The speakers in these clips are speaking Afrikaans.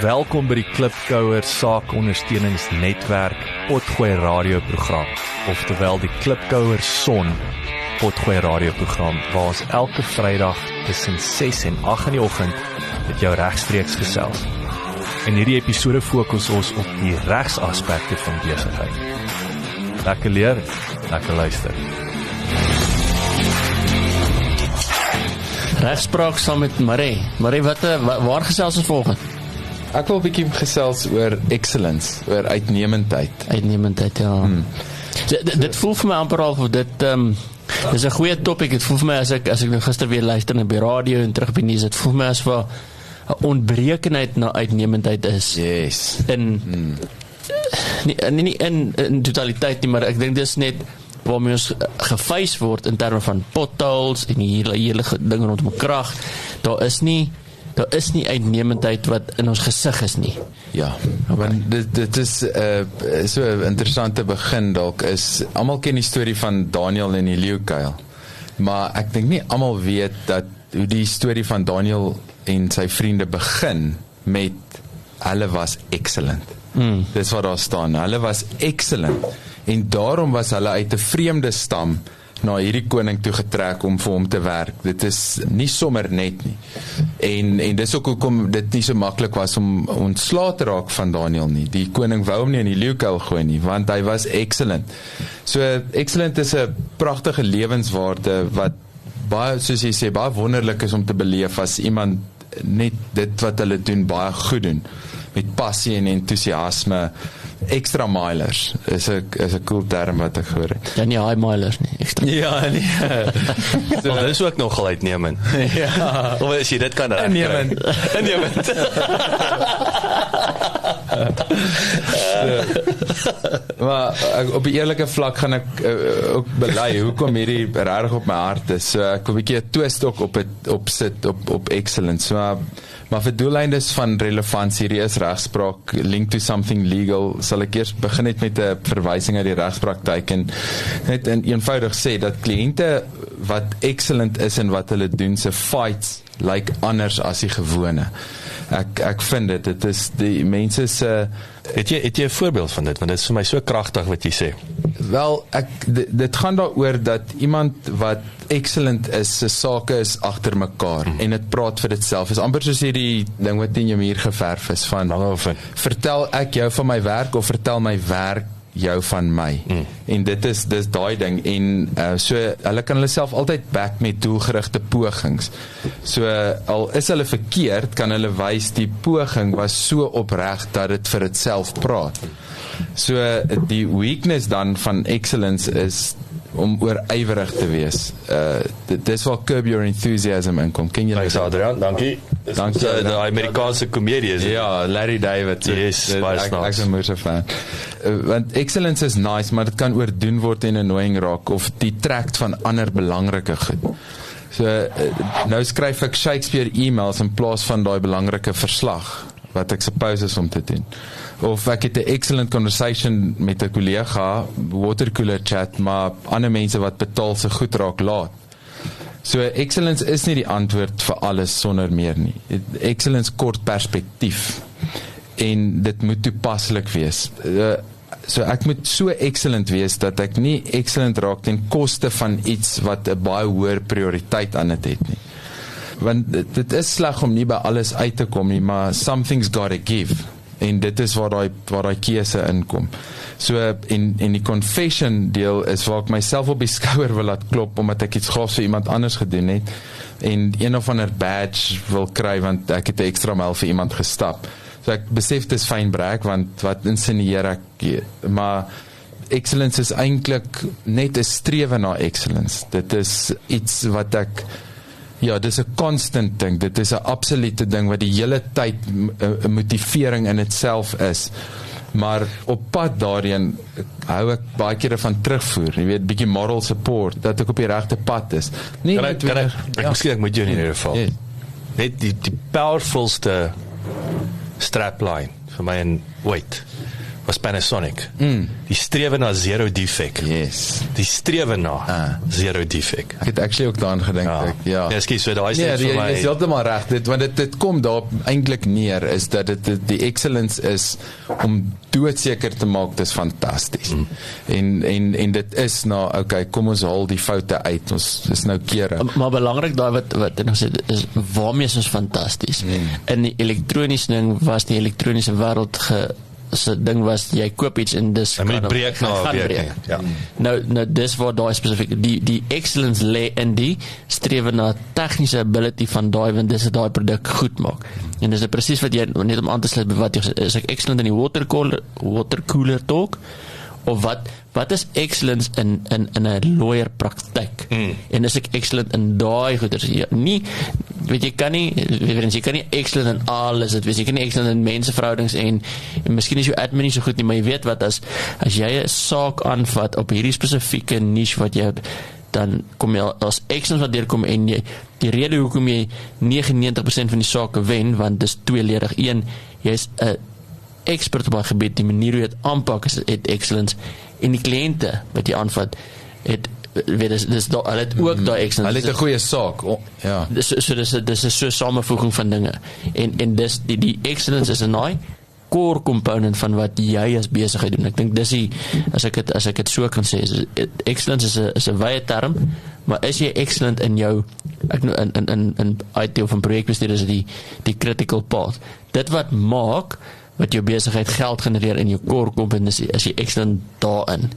Welkom by die Klipkouer Saakondersteuningsnetwerk Potgooi radioprogram, oftewel die Klipkouer Son Potgooi radioprogram, waar ons elke Vrydag tussen 6 en 8 in die oggend met jou regstreeks gesels. In hierdie episode fokus ons op die regsaspekte van besigheid. Lekker leer, lekker luister. Regspraak saam met Marie. Marie, waar gesels ons volgende? Ek wil 'n bietjie gesels oor excellence, oor uitnemendheid. Uitnemendheid, ja. Dit voel vir my amper al of dit is 'n goeie topic. Dit voel vir my as ek nou gister weer luister na die radio en terug by nuus, dit voel vir my as wat 'n ontbrekenheid na uitnemendheid is. Yes. Nie in totaliteit nie, maar ek dink dis net waarmee ons gefeis word in terme van potholes en die hele ding rondom krag. Daar is nie uitnemendheid wat in ons gesig is nie. Ja, want dit is so 'n interessante begin dalk is, almal ken die storie van Daniel en die leeukuil, maar ek dink nie almal weet dat hoe die storie van Daniel en sy vriende begin met, hulle was excellent. Dis wat daar staan, hulle was excellent, en daarom was hulle uit 'n vreemde stam na hierdie koning toe getrek om vir hom te werk. Dit is nie sommer net nie. En dis ook hoekom dit nie so maklik was om ontslae te raak van Daniel nie. Die koning wou hom nie in die leeukuil gooi nie, want hy was excellent. So excellent is 'n pragtige lewenswaarde wat baie, soos jy sê, baie wonderlik is om te beleef as iemand net dit wat hulle doen baie goed doen, met passie en entoesiasme. Extra milers is 'n cool term wat ek gehoor het. Ja, nie high milers nie. Extra. Ja, nee. So, dit is ook nogal uitnemend. Ja. Of as jy dit kan reg. Innemend. Maar op die eerlike vlak gaan ek ook bely hoekom hierdie regtig op my hart is. So ek wil 'n bietjie 'n twist ook op sit op excellence. Maar vir doeleindes van relevantie, hier is regspraak, link to something legal, sal ek eers begin met 'n verwysing uit die regspraktyk en net eenvoudig sê dat kliënte wat excellent is in wat hulle doen, se fights lyk anders as die gewone. Ek vind dit is die mense se. Het jy 'n voorbeeld van dit, want dit is vir my so kragtig wat jy sê. Wel, dit gaan daaroor dat iemand wat excellent is, se sake is agter mekaar en dit praat vir dit self. Is amper soos hierdie ding wat in jou muur geverf is van vertel ek jou van my werk of vertel my werk jou van my. En dis daai ding en so hulle kan hulle self altyd back met doelgerigte pogings. So al is hulle verkeerd, kan hulle wys die poging was so opreg dat dit vir itself praat. So die weakness dan van excellence is om oorywerig te wees. Dis waar Curb Your Enthusiasm inkom. Ken jy dit? Adrian, dankie. Dankie. Die Amerikaanse komedie is. Ja, Larry David. Yes, ek is 'n moeë fan. Want excellence is nice, maar dit kan oordoen word en annoying raak of detract van ander belangrike goed. So nou skryf ek Shakespeare e-mails in plaas van daai belangrike verslag wat ek suppose is om te doen. Of ek het 'n excellent conversation met 'n kollega, watercooler chat, maar ander mense wat betaal se goed raak laat. So excellence is nie die antwoord vir alles sonder meer nie. Excellence kort perspektief en dit moet toepaslik wees. So ek moet so excellent wees dat ek nie excellent raak ten koste van iets wat 'n baie hoër prioriteit aan dit het nie. Want dit is sleg om nie by alles uit te kom nie, maar something's gotta give. En dit is waar daai keuse inkom. So en die confession deel is waar ek myself op die skouer wil laat klop omdat ek iets gaafs vir iemand anders gedoen het en een of ander badge wil kry want ek het 'n extra myl vir iemand gestap. So ek besef dis fyn brek want wat insinueer ek, maar excellence is eintlik net 'n strewe na excellence. Dit is iets wat ek dis 'n constant ding, dit is 'n absolute ding wat die hele tyd 'n motivering in itself is, maar op pad daarheen hou ek baie kere van terugvoer, jy weet, bietjie moral support, dat ek op die regte pad is. Nee, Ek moet jou in ieder geval. Net die powerfulste strapline vir my en ooit was Panasonic. Die strewe na zero defect. Yes. Die strewe na zero defect. Ek het actually ook daaraan gedink. Ja. Ekskuus, so daai is Nee, net vir my. jy is heeltemal reg. Want dit kom daar eintlik neer is dat die excellence is om doodseker te maak dis fantasties. En dit is okay, kom ons haal die foute uit. Ons is nou kere. Maar belangrik daai wat nog sê is waarmee is ons fantasties. In die elektroniese ding was die elektroniese wêreld se ding was jy koop iets en dis kan breek na 'n week. Ja. Nou dis waar daai spesifiek die excellence lê in die strewe na tegniese ability van daai want dis daai produk goed maak. En dis presies wat jy net om aan te sluit by wat jy sê, is ek excellent in die water cooler talk of wat is excellence in 'n lawyer praktyk? En is ek excellent in daai goeders? Ja, nie weet jy kan nie excellent in alles, jy kan nie excellent in menseverhoudings en miskien is jou admin nie so goed nie, maar jy weet wat as jy 'n saak aanvat op hierdie spesifieke niche wat jy het, dan kom jy as excellence wat deurkom en die rede hoekom jy 99% van die sake wen, want dis tweeledig. Een, jy's 'n expert op daai gebied, die manier hoe jy dit aanpak is excellence en die kliënte wat jy aanvat het dis hulle het ook daai excellence. Hulle het 'n goeie saak. Ja. Dis is so samevoeging van dinge. En dis die excellence is 'n daai core component van wat jy as besigheid doen. Ek dink dis as ek dit so kan sê, excellence is 'n wye term, maar is jy excellent in jou in IT of 'n projekbestuur is die critical part. Dit wat maak wat jou besigheid geld genereer in jou core competency, is jy excellent daarin.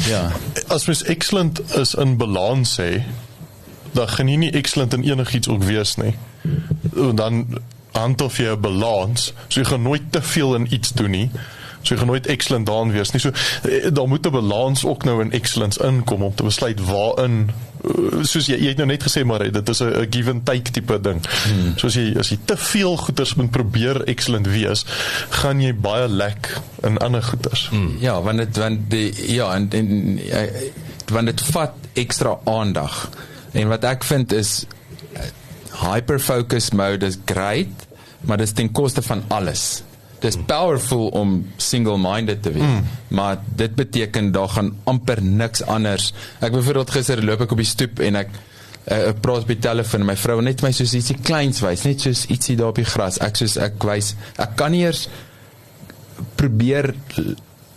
Ja. As mens excellent is in balans sê, dan gaan jy nie excellent in enigiets ook wees nie. Dan handhof jy 'n balans, so jy gaan nooit te veel in iets doen nie. So jy gaan nooit excellent daarin wees nie. So daar moet 'n balans ook nou in excellence inkom om te besluit waarin soos jy het nou net gesê maar dit is 'n give and take tipe ding. So as jy te veel goeders moet probeer excellent wees, gaan jy baie lek in ander goeders. Ja, want dit vat ekstra aandag. En wat ek vind is hyperfocus mode is great, maar dit is ten koste van alles. Dis powerful om single-minded te wees, maar dit beteken daar gaan amper niks anders. Ek byvoorbeeld gister loop ek op die stoep en ek praat by telefoon en my vrou net my soos ietsie kleins wys, net soos ietsie daar op die gras. Ek wys, ek kan nie eers probeer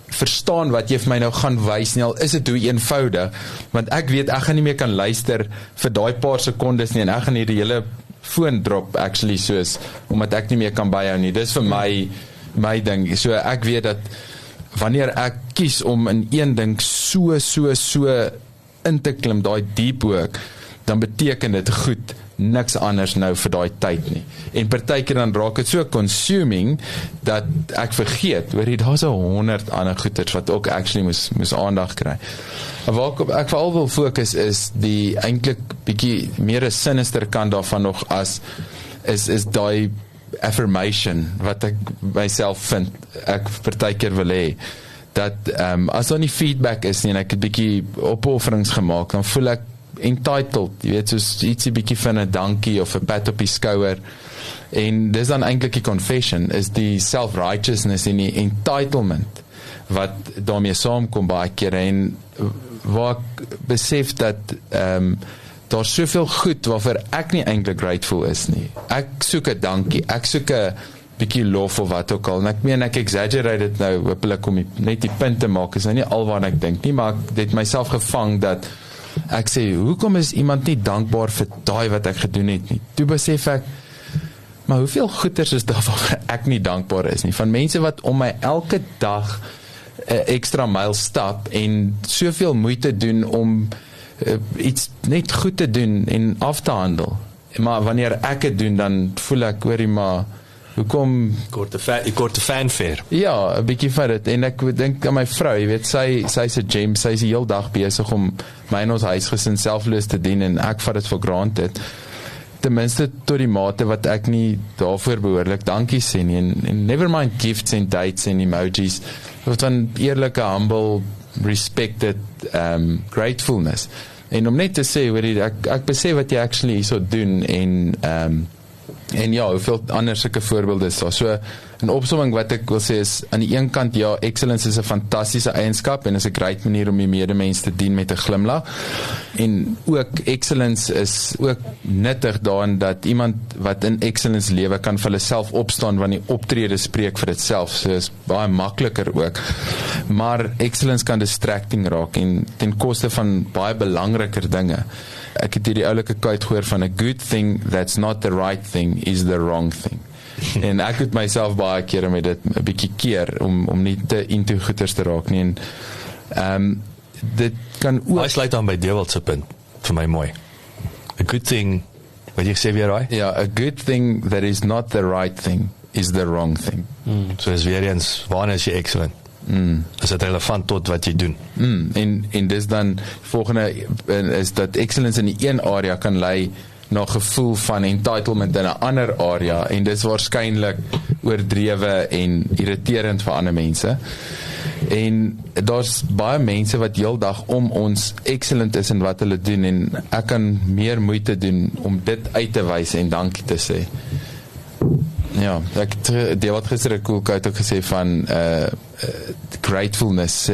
verstaan wat jy vir my nou gaan wys nie, al is dit hoe eenvoudig, want ek weet ek gaan nie meer kan luister vir daai paar sekondes nie, en ek gaan hierdie hele foon drop actually soos, omdat ek nie meer kan byhou nie. Dis vir my ding. So ek weet dat wanneer ek kies om in een ding so in te klim, daai deep work, dan beteken dit goed, niks anders nou vir daai tyd nie. En partykeer dan raak dit so consuming, dat ek vergeet, daar's 100 ander goeders wat ook actually moes aandag kry. En waar ek veral wil fokus is die eintlik bietjie meer 'n sinister kant daarvan nog is daai affirmation wat ek myself vind ek partykeer wil hê dat as daar nie feedback is nie en ek het bietjie opofferings gemaak, dan voel ek entitled, jy weet, soos ietsie bietjie van 'n dankie of 'n pat op die skouer, en dis dan eintlik die confession, is die self-righteousness en die entitlement wat daarmee saamkom baie keer, en waar ek besef dat daar's soveel goed waarvoor ek nie eintlik grateful is nie. Ek soek 'n dankie, ek soek 'n bietjie lof of wat ook al, en ek meen ek exaggerate dit nou, hopelik om net die punt te maak, is nou nie alwaar ek dink nie, maar ek het myself gevang dat ek sê, hoekom is iemand nie dankbaar vir daai wat ek gedoen het nie? Toe besef ek, maar hoeveel goeders is daar waarvoor ek nie dankbaar is nie, van mense wat om my elke dag 'n extra myl stap en soveel moeite doen om iets net goed te doen en af te handel. Maar wanneer ek het doen, dan voel ek, hoorie maar, hoekom korte fanfare. Ja, 'n bietjie vir dit, en ek dink aan my vrou, jy weet, sy's 'n gem, sy's die hele dag besig om my en ons huisgesin selfloos te dien, en ek vat dit for granted, ten minste tot die mate wat ek nie daarvoor behoorlik dankie sê nie, en never mind gifts en dates en emojis, wat dan eerlike, humble, respected, gratefulness, en om net te sê, ek besef wat jy actually so doen, en En ja, hoeveel ander sulke voorbeelde is daar. So, in opsomming wat ek wil sê is, aan die een kant, ja, excellence is 'n fantastiese eienskap en is 'n great manier om die medemens te dien met 'n glimlag. En ook excellence is ook nuttig daarin dat iemand wat in excellence lewe kan vir hulle self opstaan wanneer die optrede spreek vir dit self. So is baie makliker ook. Maar excellence kan distracting raak en ten koste van baie belangriker dinge. Ek het hierdie oulike quote gehoor van a good thing that's not the right thing is the wrong thing. En ek het myself baie kere met dit 'n bietjie keer om nie te into goeters te raak nie. En dit kan ook Hy sluit aan by Dewald se punt vir my mooi. A good thing, wat jy sê weer raai? ja, a good thing that is not the right thing is the wrong thing. So is weer eens, wanneer is jy excellent? Is dit relevant tot wat jy doen? En dis dan volgende is dat excellence in die een area kan lei na gevoel van entitlement in 'n ander area en dis waarskynlik oordrewe en irriterend vir ander mense. En daar's baie mense wat heeldag om ons excellent is in wat hulle doen en ek kan meer moeite doen om dit uit te wys en dankie te sê. Ja, ek het wat gister 'n cool quote ook gesê van gratefulness.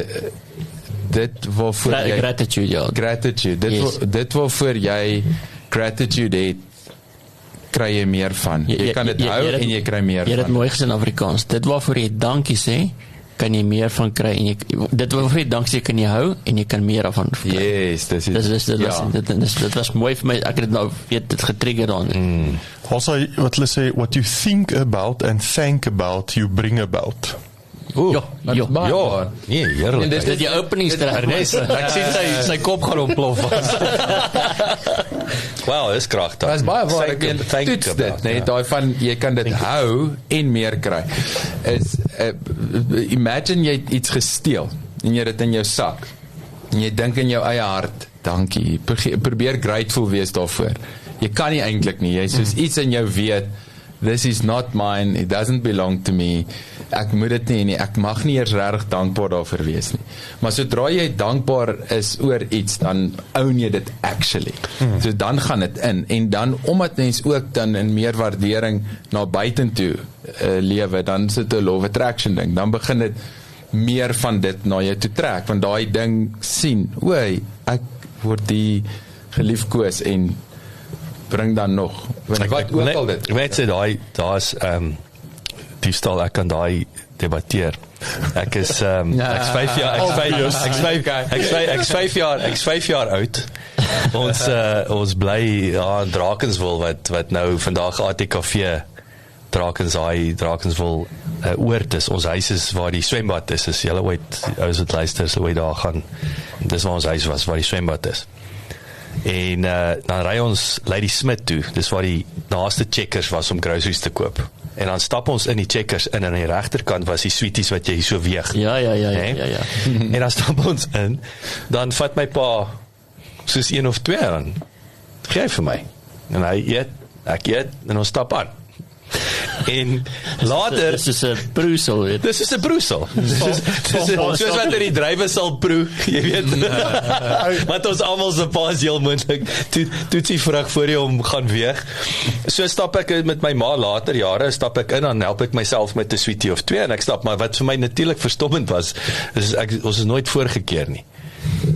Dit waarvoor jy Gratitude, ja. gratitude. Dit waarvoor jy gratitude het, kry jy meer van. Jy kan dit hou en jy kry meer van. Jy het van. mooi gesê in Afrikaans. Dit waarvoor jy dankie sê, kan jy meer van kry en dit waarvoor jy dankie sê kan jy hou en jy kan meer daarvan kry. Yes, dit was mooi vir my. Ek het dit nou weet dit getrigger dan. Also, wat hulle sê, what you think about and thank about, you bring about. Ja. Nee, heerlik. En dit is die openingstrek. Ek sien sy kop gaan ontplof. Wow, dis kragtig. Dit is baie waar, ek toets dit, nee, daai van, jy kan dit hou en meer kry. Imagine jy het iets gesteel, en jy het dit in jou sak, en jy dink in jou eie hart, dankie, probeer grateful wees daarvoor. Jy kan nie eintlik nie, jy soos iets in jou weet, this is not mine, it doesn't belong to me, ek moet dit nie, ek mag nie eers regtig dankbaar daarvoor wees nie. Maar sodra jy dankbaar is oor iets, dan own jy dit actually. So dan gaan dit in, en dan, omdat mens ook dan in meer waardering na buitentoe lewe, dan sit 'n law of attraction ding, dan begin dit meer van dit na jou toe trek, want daai ding sien, oei, ek word die geliefkoos en bring dan nog. Wat ook al dit. Ek weet sê daar's diefstal, ek kan daai debatteer. Ek is ek's 5 jaar oud. Ons bly in Drakenswil wat nou vandag ATKV Drakenswil oord is. Ons huis is waar die swembad is. As julle ooit ouers wat luister, sal ooit daar gaan. Dis waar ons huis was, waar die swembad is. En dan ry ons Lady Smith toe, dis waar die naaste Checkers was om groceries te koop. En dan stap ons in die Checkers in, en aan die regterkant was die sweeties wat jy so weeg. Ja. En dan stap ons in, dan vat my pa soos 1 of 2 aan, gee vir my. En hy eet, ek eet, en ons stap aan. En later dis is 'n broesel, weet. Dis is 'n broesel. Soos wat die drywe sal proe, jy weet. Want ons almal se pa is heel moontlik toetsie vrug voor jy hom gaan weeg. So stap ek met my ma later jare, stap ek in, dan help ek myself met 'n sweetie of 2 en ek stap, maar wat vir my natuurlik verstommend was, is ons is nooit voorgekeer nie.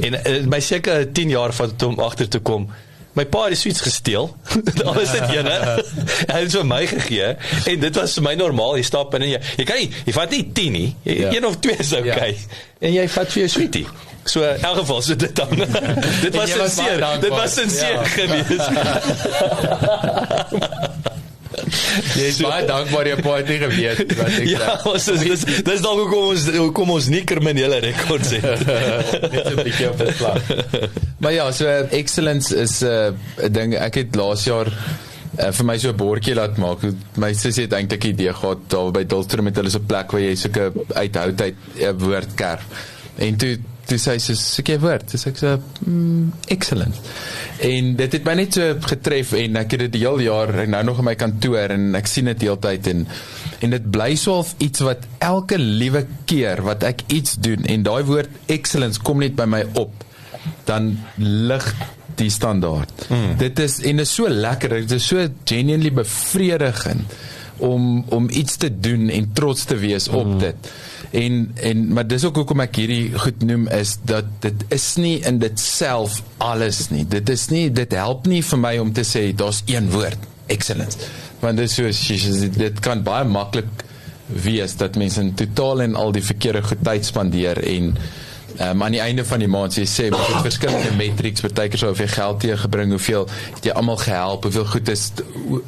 En my seker 10 jaar van om agter te kom, my pa het die sweets gesteel, al is dit ene, hy het vir my gegee, en dit was vir my normaal, jy stap in en jy kan nie, jy vat nie 10 nie, 1 of 2 is okay, en jy vat vir jou sweetie. So, in elk geval, so dit dan, dit was sinseer gewees. Jy is baie dankbaar jy pa het nie geweet wat ek sê. Dis dalk hoekom ons nie kriminele rekords het. Net 'n bietjie op dit vlak. Maar ja, so excellence is 'n ding, ek het laas jaar vir my so 'n bordjie laat maak. My sussie het eintlik 'n idee gehad daar by Dulstrom met hulle so 'n plek waar jy sulke uithoudheid woord kerf. En toe sê sy soek woord, dis ek sê excellent. En dit het my net so getref en ek het dit die hele jaar en nou nog in my kantoor en ek sien dit heeltyd en dit bly so iets wat elke liewe keer wat ek iets doen en daai woord excellence kom net by my op, dan lig die standaard. Dit is so lekker, dit is so genuinely bevredigend om iets te doen en trots te wees op dit. Maar dis ook hoekom ek hierdie goed noem, is dat dit is nie in dit self alles nie. Dit help nie vir my om te sê, daar's een woord, excellence. Want dit is so, dit kan baie maklik wees, dat mense in totaal en al die verkeerde goed tyd spandeer en aan die einde van die maand, jy sê, met die verskillende metrics, partykeer sou hoeveel geld jy gebring, hoeveel het jy almal gehelp, hoeveel goed is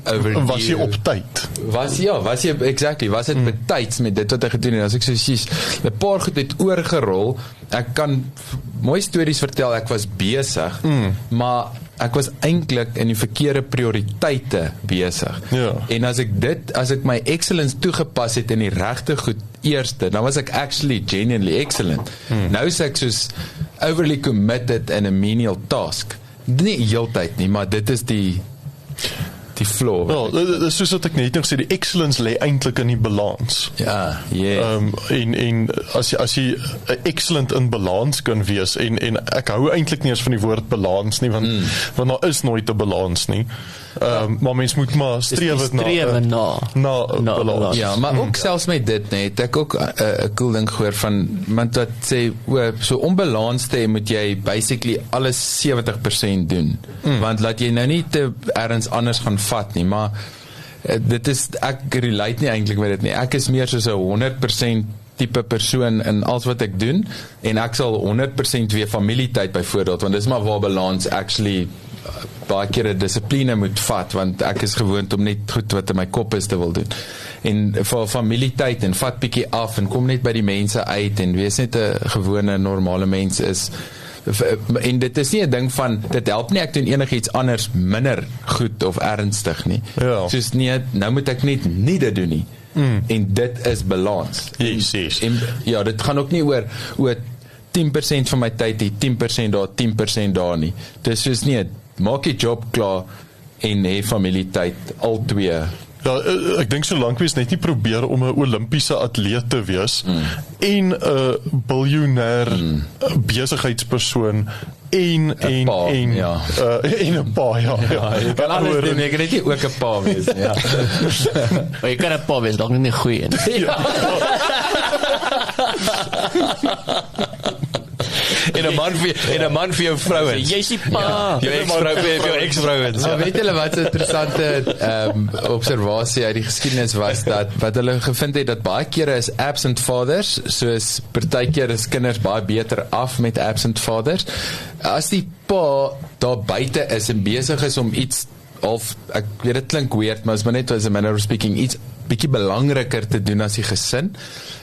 overdue. Was jy op tyd? Was jy, exactly, was dit betyds met dit wat hy gedoen het, as ek so sies, 'n paar goed het oorgerol, ek kan mooi stories vertel, ek was besig, maar ek was eintlik in die verkeerde prioriteite besig. Ja. En as ek my excellence toegepas het in die regte goed eerste, dan was ek actually genuinely excellent. Nou is ek soos overly committed in a menial task. Nie heeltyd nie, maar dit is die flow. Wel, soos wat ek net nog sê, die excellence lê eintlik in die balans. Ja, En as jy excellent in balans kan wees, en ek hou eintlik nie eens van die woord balans nie, want daar is nooit 'n balans nie. Maar mens moet maar streef na balans. Ja, maar ook selfs met dit net, ek ook 'n cool ding gehoor van iemand wat sê, so onbalans te hê, moet jy basically alles 70% doen. Want laat jy nou nie te ergens anders gaan vat nie, maar dit is, ek relate nie eintlik met dit nie. Ek is meer soos 'n 100% tipe persoon in alles wat ek doen, en ek sal 100% weer familietyd byvoorbeeld, want dis maar waar balans actually baie keer 'n dissipline moet vat, want ek is gewoond om net goed wat in my kop is te wil doen. En vir familietyd, en vat bietjie af, en kom net by die mense uit, en wees net 'n gewone, normale mens is. En dit is nie 'n ding van, dit help nie ek doen enigiets anders minder goed of ernstig nie. Ja. Soos nie, nou moet ek net nie dit doen nie. En dit is balans. Yes. En ja, dit gaan ook nie oor 10% van my tyd hier, 10% daar, 10% daar nie. Dis soos nie, maak die job klaar en hê familietyd, al twee. Ja, ek dink solank wees net nie probeer om 'n Olimpiese atleet te wees en 'n biljoenêr besigheidspersoon en 'n pa, ja. Jy kan alles doen, jy kan net nie ook 'n pa wees, ja. Maar jy kan 'n pa wees, dalk nie 'n goeie nie. Ja. En 'n man vir jou vrouens. Jy's die pa. Jou ex-vrouens. Maar weet julle wat 'n interessante observasie uit die geskiedenis was, dat wat hulle gevind het, dat baie kere is absent fathers, soos partykeer is kinders baie beter af met absent fathers. As die pa daar buite is en besig is om iets, of ek weet dit klink weird, maar is maar net as a manner of speaking, iets bietjie belangriker te doen as die gesin,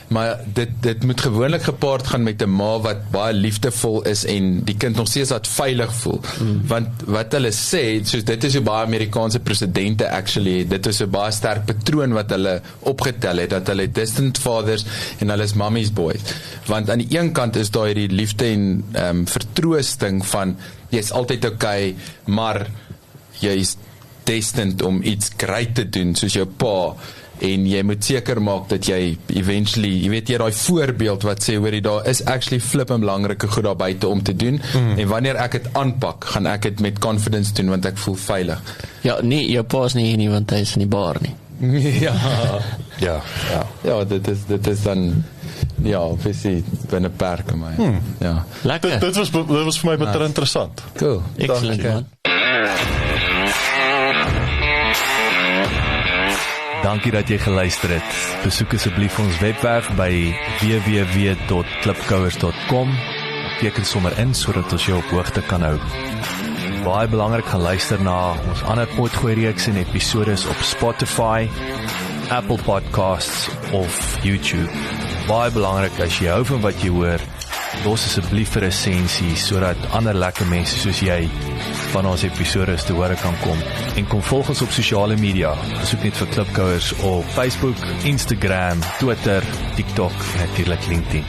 maar dit moet gewoonlik gepaard gaan met 'n ma wat baie liefdevol is en die kind nog steeds wat veilig voel. Want wat hulle sê, soos dit is hoe baie Amerikaanse presidente actually, dit is 'n baie sterk patroon wat hulle opgetel het, dat hulle distant fathers en hulle is mommy's boys. Want aan die een kant is daar hierdie liefde en vertroosting van, jy's altyd okay, maar jy's destined om iets great te doen, soos jou pa, en jy moet seker maak dat jy eventually, jy weet jy daai voorbeeld wat sê, hoorie, daar is actually flippend belangrike goed daar buite om te doen, en wanneer ek dit aanpak, gaan ek dit met confidence doen, want ek voel veilig. Ja, nee, jou pa is nie hier nie, want hy is in die bar nie. Ja, dit is dan, ja, obviously, binne perke, maar ja. Lekker. Dit was vir my baie interessant. Cool. Excellent, man. Dankie dat jy geluister het. Besoek asseblief ons webwerf by www.klipkouers.com. Teken sommer in sodat ons jou op hoogte kan hou. Baie belangrik, gaan luister na ons ander potgooi reeks en episodes op Spotify, Apple Podcasts of YouTube. Baie belangrik, as jy hou van wat jy hoor, los asseblief 'n resensie sodat ander lekker mense soos jy van ons episodes te hore kan kom. En kom volg ons op sosiale media. Besoek net vir Klipkouers op Facebook, Instagram, Twitter, TikTok en natuurlik LinkedIn.